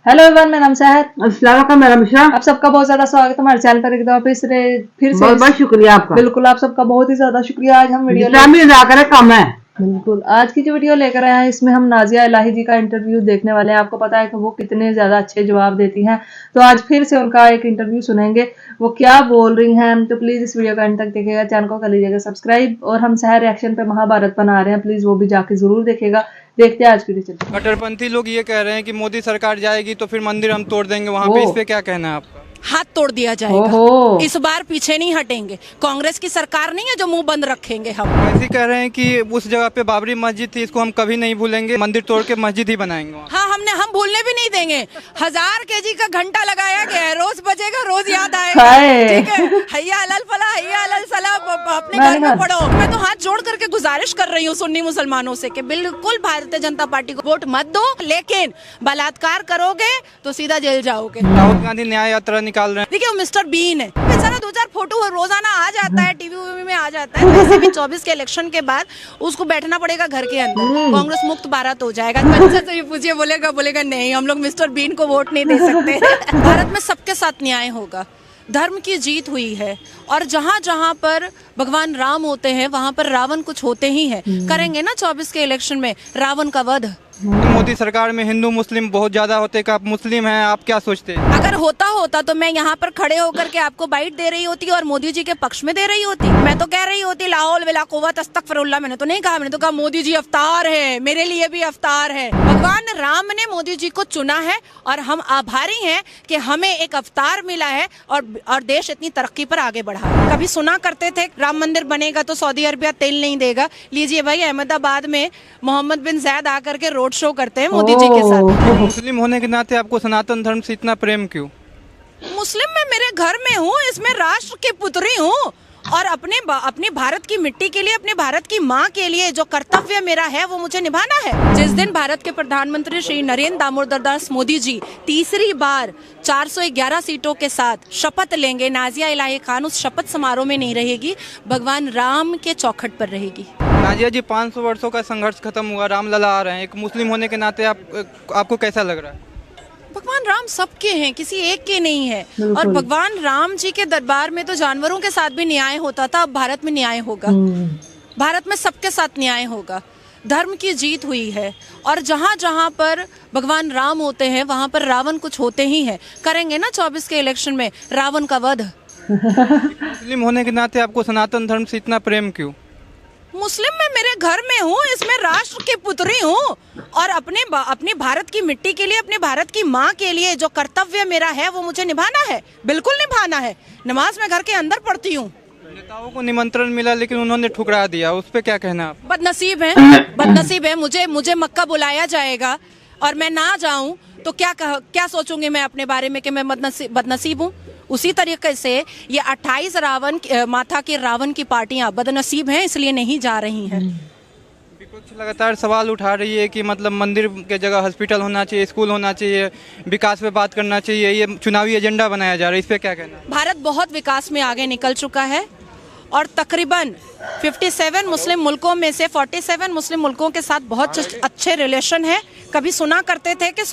Hello everyone, मेरा नाम सहर। अस्सलाम वालेकुम मैडम मिश्रा। आप सबका बहुत ज्यादा स्वागत है हमारे चैनल पर एक दफा फिर से बहुत बहुत शुक्रिया आपका। बिल्कुल, आप सबका बहुत ही ज्यादा शुक्रिया। आज हम वीडियो कम है। बिल्कुल, आज की जो वीडियो लेकर आए हैं इसमें हम नाजिया इलाही जी का इंटरव्यू देखने वाले हैं। आपको पता है कि वो कितने ज्यादा अच्छे जवाब देती हैं, तो आज फिर से उनका एक इंटरव्यू सुनेंगे, वो क्या बोल रही हैं। तो प्लीज इस वीडियो का अंत तक देखिएगा, चैनल को कर लीजिएगा सब्सक्राइब, और हम सहर रिएक्शन पे महाभारत बना रहे हैं, प्लीज वो भी जाके जरूर देखिएगा। देखते हैं आज की वीडियो। कट्टरपंथी लोग ये कह रहे हैं कि मोदी सरकार जाएगी तो फिर मंदिर हम तोड़ देंगे वहाँ पे, इस पे क्या कहना है आपका? हाथ तोड़ दिया जाएगा। इस बार पीछे नहीं हटेंगे। कांग्रेस की सरकार नहीं है जो मुंह बंद रखेंगे हम। ऐसे कह रहे हैं कि उस जगह पे बाबरी मस्जिद थी, इसको हम कभी नहीं भूलेंगे, मंदिर तोड़ के मस्जिद ही बनाएंगे। हाँ, हम भूलने भी नहीं देंगे। 1000 केजी का घंटा लगाया गया है, रोज बजेगा, रोज याद आएगा। ठीक है, हैया अलल फला हैया अलल सला, अपने घर में पढ़ो। मैं तो हाथ जोड़ करके गुजारिश कर रही हूँ सुन्नी मुसलमानों से कि बिल्कुल भारतीय जनता पार्टी को वोट मत दो, लेकिन बलात्कार करोगे तो सीधा जेल जाओगे। राहुल गांधी न्याय यात्रा निकाल रहे हैं। देखिए, वो मिस्टर बीन है, बेचारा 2-4 फोटो रोजाना आ जाता है, टीवी में आ जाता है। वैसे भी 24 के इलेक्शन के बाद उसको बैठना पड़ेगा घर के अंदर, कांग्रेस मुक्त भारत हो जाएगा। बच्चे से ये पूछिए, बोलेगा नहीं, हम लोग मिस्टर बीन को वोट नहीं दे सकते। भारत में सबके साथ न्याय होगा, धर्म की जीत हुई है, और जहाँ जहाँ पर भगवान राम होते हैं वहाँ पर रावण कुछ होते ही हैं। करेंगे ना 24 के इलेक्शन में रावण का वध। मोदी सरकार में हिंदू मुस्लिम बहुत ज्यादा होते का, आप मुस्लिम हैं, आप क्या सोचते हैं? अगर होता तो मैं यहाँ पर खड़े होकर के आपको बाइट दे रही होती और मोदी जी के पक्ष में दे रही होती। मैं तो कह रही होती लाहौल वला कुव्वत अस्तगफिरुल्लाह। मैंने तो नहीं कहा, मैंने तो कहा मोदी जी अवतार है, मेरे लिए भी अवतार है। भगवान राम ने मोदी जी को चुना है और हम आभारी हैं कि हमें एक अवतार मिला है और देश इतनी तरक्की पर आगे बढ़ा है। कभी सुना करते थे राम मंदिर बनेगा तो सऊदी अरबिया तेल नहीं देगा। लीजिए भाई, अहमदाबाद में मोहम्मद बिन जैद आकर के रोड शो करते हैं मोदी जी के साथ। मुस्लिम होने के नाते आपको सनातन धर्म से इतना प्रेम क्यों? मुस्लिम मैं मेरे घर में हूँ, इसमें राष्ट्र की पुत्री हूँ, और अपने भारत की मिट्टी के लिए, अपने भारत की माँ के लिए जो कर्तव्य मेरा है वो मुझे निभाना है। जिस दिन भारत के प्रधानमंत्री श्री नरेंद्र दामोदर दास मोदी जी तीसरी बार 411 सीटों के साथ शपथ लेंगे, नाजिया इलाही खान उस शपथ समारोह में नहीं रहेगी, भगवान राम के चौखट पर रहेगी। नाजिया जी, 500 वर्षों का संघर्ष खत्म हुआ, रामलला आ रहे हैं, एक मुस्लिम होने के नाते आपको कैसा लग रहा है? भगवान राम सबके हैं, किसी एक के नहीं है। और भगवान राम जी के दरबार में तो जानवरों के साथ भी न्याय होता था, अब भारत में न्याय होगा। भारत में सबके साथ न्याय होगा, धर्म की जीत हुई है, और जहाँ जहाँ पर भगवान राम होते हैं वहाँ पर रावण कुछ होते ही हैं। करेंगे ना 24 के इलेक्शन में रावण का वध। मुस्लिम होने के नाते आपको सनातन धर्म से इतना प्रेम क्यों? मुस्लिम मैं मेरे घर में हूँ, इसमें राष्ट्र की पुत्री हूँ, और अपने भारत की मिट्टी के लिए, अपने भारत की माँ के लिए जो कर्तव्य मेरा है वो मुझे निभाना है, बिल्कुल निभाना है। नमाज मैं घर के अंदर पढ़ती हूँ। नेताओं को निमंत्रण मिला लेकिन उन्होंने ठुकरा दिया, उस पे क्या कहना आप? बदनसीब है। मुझे मक्का बुलाया जाएगा और मैं ना जाऊं तो क्या सोचूंगी मैं अपने बारे में कि मैं बदनसीब हूँ। उसी तरीके से ये 28 माथा के रावण की पार्टियां बदनसीब हैं, इसलिए नहीं जा रही हैं। विपक्ष लगातार सवाल उठा रही है कि मतलब मंदिर के जगह हॉस्पिटल होना चाहिए, स्कूल होना चाहिए, विकास पे बात करना चाहिए, ये चुनावी एजेंडा बनाया जा रहा है, इस पे क्या कहना है? भारत बहुत विकास में आगे निकल चुका है, और तकरीबन 57 मुस्लिम मुल्कों में से 47 मुस्लिम मुल्कों के साथ बहुत अच्छे रिलेशन है। कभी सुना करते थे कि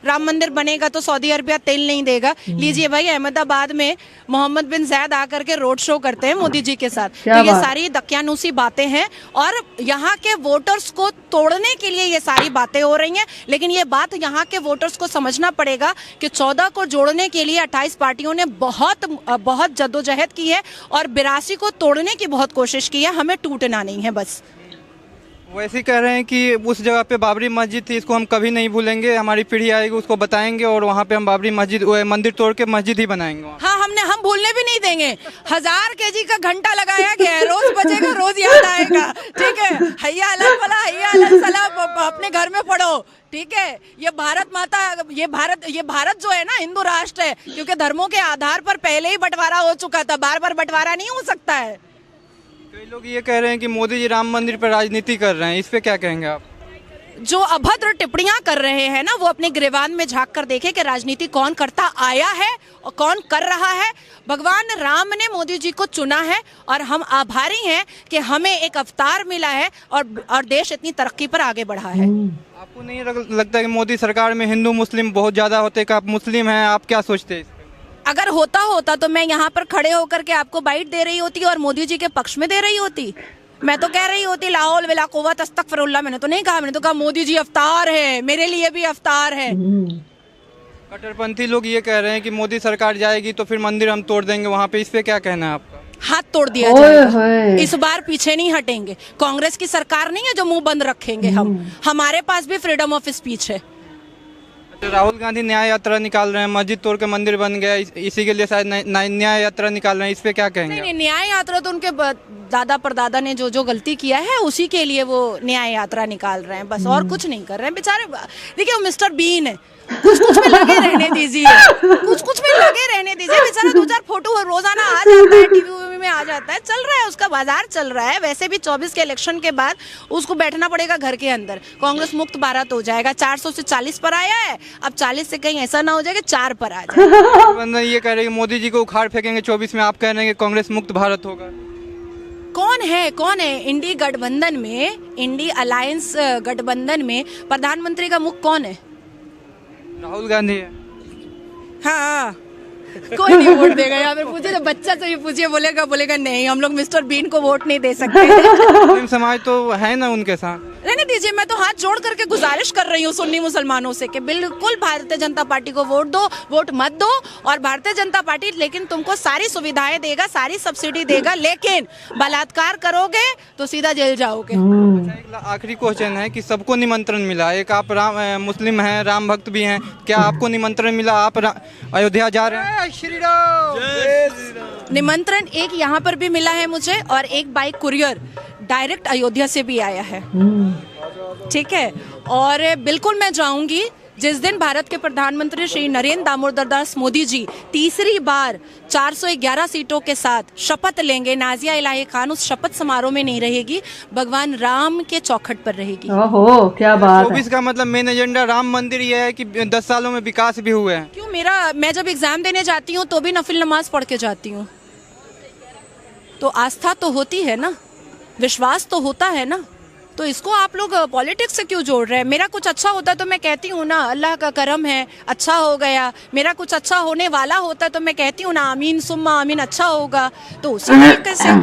राम मंदिर बनेगा तो सऊदी अरबिया तेल नहीं देगा। लीजिए भाई, अहमदाबाद में मोहम्मद बिन जैद आकर के रोड शो करते हैं मोदी जी के साथ। तो ये सारी दकियानूसी बातें हैं, और यहाँ के वोटर्स को तोड़ने के लिए ये सारी बातें हो रही हैं। लेकिन ये बात यहाँ के वोटर्स को समझना पड़ेगा कि 14 को जोड़ने के लिए 28 पार्टियों ने बहुत जद्दोजहद की है, और 82 को तोड़ने की बहुत कोशिश की है। हमें टूटना नहीं है बस। वैसे कह रहे हैं कि उस जगह पे बाबरी मस्जिद थी, इसको हम कभी नहीं भूलेंगे, हमारी पीढ़ी आएगी उसको बताएंगे, और वहाँ पे हम बाबरी मंदिर तोड़ के मस्जिद ही बनाएंगे। हाँ, हम भूलने भी नहीं देंगे। 1000 केजी का घंटा लगाया गया है, रोज बजेगा, रोज याद आएगा। ठीक है, हैया अलल फला हैया अलल सला, अपने घर में पढ़ो। ठीक है, ये भारत माता, ये भारत जो है ना, हिंदू राष्ट्र है, क्योंकि धर्मों के आधार पर पहले ही बंटवारा हो चुका था, बार बार बंटवारा नहीं हो सकता है। कई लोग ये कह रहे हैं कि मोदी जी राम मंदिर पर राजनीति कर रहे हैं, इस पे क्या कहेंगे आप? जो अभद्र टिप्पणियां कर रहे हैं ना, वो अपने गिरेबान में झांक कर देखे कि राजनीति कौन करता आया है और कौन कर रहा है। भगवान राम ने मोदी जी को चुना है और हम आभारी हैं कि हमें एक अवतार मिला है और देश इतनी तरक्की पर आगे बढ़ा है। आपको नहीं लगता कि मोदी सरकार में हिंदू मुस्लिम बहुत ज्यादा होते कि आप मुस्लिम हैं, आप क्या सोचते हैं? अगर होता तो मैं यहाँ पर खड़े होकर के आपको बाइट दे रही होती और मोदी जी के पक्ष में दे रही होती। मैं तो कह रही होती लाहौल वला कुव्वत अस्तगफिरुल्लाह। मैंने तो नहीं कहा, मैंने तो कहा मोदी जी अवतार है, मेरे लिए भी अवतार है। कट्टरपंथी लोग ये कह रहे हैं कि मोदी सरकार जाएगी तो फिर मंदिर हम तोड़ देंगे वहाँ पे, इस पे क्या कहना है आपका? हाथ तोड़ दिया जाएगा, इस बार पीछे नहीं हटेंगे। कांग्रेस की सरकार नहीं है जो मुंह बंद रखेंगे हम। हमारे पास भी फ्रीडम ऑफ स्पीच है। राहुल गांधी न्याय यात्रा निकाल रहे हैं, मस्जिद तोड़ के मंदिर बन गया, इसी के लिए शायद न्याय यात्रा निकाल रहे हैं, इस पे क्या कहेंगे? नहीं, न्याय यात्रा तो उनके दादा परदादा ने जो गलती किया है उसी के लिए वो न्याय यात्रा निकाल रहे हैं, बस और कुछ नहीं कर रहे हैं बेचारे। देखिए वो मिस्टर बीन है, कुछ में लगे रहने दीजिए, कुछ में लगे रहने दीजिए। बेचारा 2-4 फोटो रोजाना आ जाता है, टीवी में आ जाता है, चल रहा है, उसका बाजार चल रहा है। वैसे भी 24 के इलेक्शन के बाद उसको बैठना पड़ेगा घर के अंदर। कांग्रेस मुक्त भारत हो जाएगा। 400 से 40 पर आया है, अब 40 से कहीं ऐसा ना हो जाए कि 4 पर आ जाए। ये कह रहे हैं मोदी जी को उखाड़ फेंकेंगे 24 में, आप कह रहे हैं कि कांग्रेस मुक्त भारत होगा। कौन है इंडी गठबंधन में, इंडी अलायंस गठबंधन में प्रधानमंत्री का मुख कौन है? राहुल गांधी है। हाँ, कोई नहीं वोट देगा। यहाँ पे पूछे तो बच्चा से भी पूछिए, बोलेगा नहीं, हम लोग मिस्टर बीन को वोट नहीं दे सकते। मुस्लिम समाज तो है ना उनके साथ। रहने दीजिए, मैं तो हाथ जोड़ करके गुजारिश कर रही हूँ सुन्नी मुसलमानों से कि बिल्कुल भारतीय जनता पार्टी को वोट दो, वोट मत दो। और भारतीय जनता पार्टी लेकिन तुमको सारी सुविधाएं देगा, सारी सब्सिडी देगा, लेकिन बलात्कार करोगे तो सीधा जेल जाओगे। एक आखिरी क्वेश्चन है कि सबको निमंत्रण मिला, एक आप मुस्लिम हैं, राम भक्त भी हैं, क्या आपको निमंत्रण मिला? आप अयोध्या जा रहे हैं? श्री राम। निमंत्रण एक यहाँ पर भी मिला है मुझे और एक बाइक कुरियर डायरेक्ट अयोध्या से भी आया है। ठीक है, और बिल्कुल मैं जाऊंगी जिस दिन भारत के प्रधानमंत्री श्री नरेंद्र दामोदर दास मोदी जी तीसरी बार 411 सीटों के साथ शपथ लेंगे। नाजिया इलाही खान उस शपथ समारोह में नहीं रहेगी, भगवान राम के चौखट पर रहेगी। ओहो, क्या बात है। 24 का मतलब मेन एजेंडा राम मंदिर ये है कि 10 सालों में विकास भी हुए हैं। क्यों, मैं जब एग्जाम देने जाती हूँ तो भी नफिल नमाज पढ़ के जाती हूँ। तो आस्था तो होती है ना, विश्वास तो होता है ना, तो इसको आप लोग पॉलिटिक्स से क्यों जोड़ रहे हैं? मेरा कुछ अच्छा होता तो मैं कहती हूँ ना अल्लाह का करम है, अच्छा हो गया। मेरा कुछ अच्छा होने वाला होता तो मैं कहती हूँ ना आमीन सुम्मा आमीन, अच्छा होगा। तो उसी तरीके से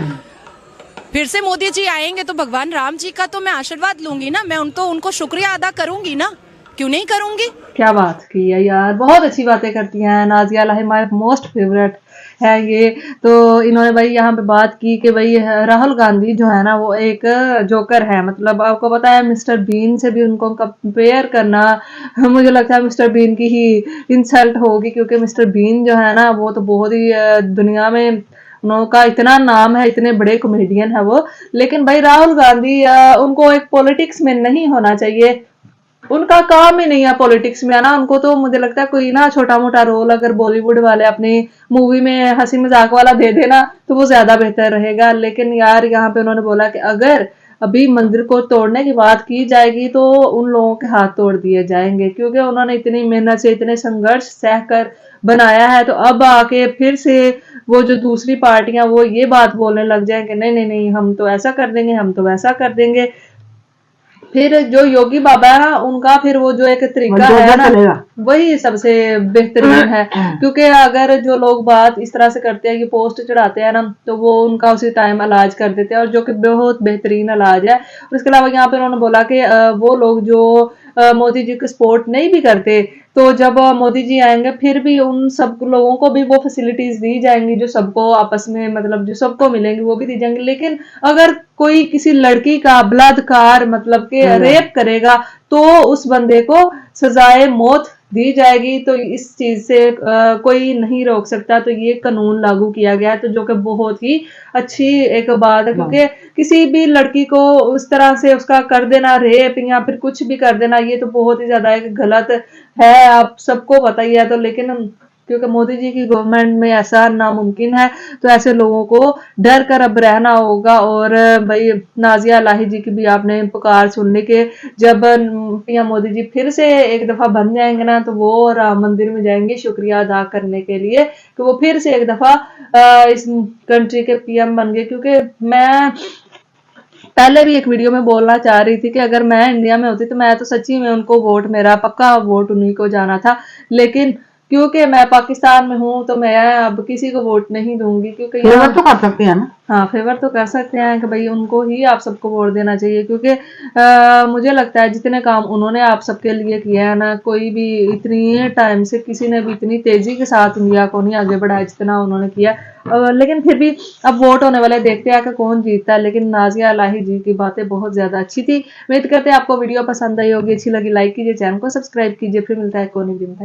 फिर से मोदी जी आएंगे तो भगवान राम जी का तो मैं आशीर्वाद लूंगी ना, मैं उनको शुक्रिया अदा करूंगी ना, क्यों नहीं करूंगी। क्या बात की है यार, बहुत अच्छी बातें करती हैं नाजिया इलाही, माय मोस्ट फेवरेट है ये। तो इन्होंने भाई यहाँ पे बात की कि भाई राहुल गांधी जो है ना वो एक जोकर है। मतलब आपको पता है मिस्टर बीन से भी उनको कंपेयर करना, मुझे लगता है मिस्टर बीन की ही इंसल्ट होगी, क्योंकि मिस्टर बीन जो है ना वो तो बहुत ही दुनिया में उनका इतना नाम है, इतने बड़े कॉमेडियन है वो। लेकिन भाई राहुल गांधी उनको एक पॉलिटिक्स में नहीं होना चाहिए, उनका काम ही नहीं है पॉलिटिक्स में आना। उनको तो मुझे लगता है कोई ना छोटा मोटा रोल अगर बॉलीवुड वाले अपनी मूवी में हंसी मजाक वाला दे देना तो वो ज्यादा बेहतर रहेगा। लेकिन यार यहाँ पे उन्होंने बोला कि अगर अभी मंदिर को तोड़ने की बात की जाएगी तो उन लोगों के हाथ तोड़ दिए जाएंगे, क्योंकि उन्होंने इतनी मेहनत से इतने संघर्ष सहकर बनाया है। तो अब आके फिर से वो जो दूसरी पार्टियां वो ये बात बोलने लग जाएंगे नहीं हम तो ऐसा कर देंगे, हम तो वैसा कर देंगे। फिर जो योगी बाबा है ना उनका फिर वो जो एक तरीका है ना वही सबसे बेहतरीन है, क्योंकि अगर जो लोग बात इस तरह से करते हैं कि पोस्ट चढ़ाते हैं ना तो वो उनका उसी टाइम इलाज कर देते हैं, और जो कि बहुत बेहतरीन इलाज है। और इसके अलावा यहाँ पे उन्होंने बोला कि वो लोग जो मोदी जी को सपोर्ट नहीं भी करते तो जब मोदी जी आएंगे फिर भी उन सब लोगों को भी वो फैसिलिटीज दी जाएंगी जो सबको आपस में मतलब जो सबको मिलेंगी वो भी दी जाएंगी। लेकिन अगर कोई किसी लड़की का बलात्कार मतलब के रेप करेगा तो उस बंदे को सजाए मौत दी जाएगी। तो इस चीज से कोई नहीं रोक सकता। तो ये कानून लागू किया गया है, तो जो कि बहुत ही अच्छी एक बात है, क्योंकि किसी भी लड़की को उस तरह से उसका कर देना रेप या फिर कुछ भी कर देना ये तो बहुत ही ज्यादा एक गलत है, आप सबको पता ही है। तो लेकिन क्योंकि मोदी जी की गवर्नमेंट में ऐसा नामुमकिन है। तो ऐसे लोगों को डर कर अब रहना होगा। और भाई नाजिया इलाही जी की भी आपने पुकार सुनने के, जब पीएम मोदी जी फिर से एक दफा बन जाएंगे ना, तो वो राम मंदिर में जाएंगे शुक्रिया अदा करने के लिए कि वो फिर से एक दफा इस कंट्री के पीएम बन गए। क्योंकि मैं पहले भी एक वीडियो में बोलना चाह रही थी कि अगर मैं इंडिया में होती तो मैं तो सच्ची में उनको वोट, मेरा पक्का वोट उन्हीं को जाना था। लेकिन क्योंकि मैं पाकिस्तान में हूं तो मैं अब किसी को वोट नहीं दूंगी। क्योंकि फेवर तो कर सकते हैं ना। हाँ, फेवर तो कर सकते हैं कि भाई उनको ही आप सबको वोट देना चाहिए। क्योंकि मुझे लगता है जितने काम उन्होंने आप सबके लिए किए हैं ना, कोई भी इतनी टाइम से किसी ने भी इतनी तेजी के साथ इंडिया को नहीं आगे बढ़ाया जितना उन्होंने किया। लेकिन फिर भी अब वोट होने वाले, देखते हैं कि कौन जीतता है। लेकिन नाजिया इलाही जी की बातें बहुत ज्यादा अच्छी थी। उम्मीद करते हैं आपको वीडियो पसंद आई होगी। अच्छी लगी लाइक कीजिए, चैनल को सब्सक्राइब कीजिए। फिर मिलता है कौन वीडियो में।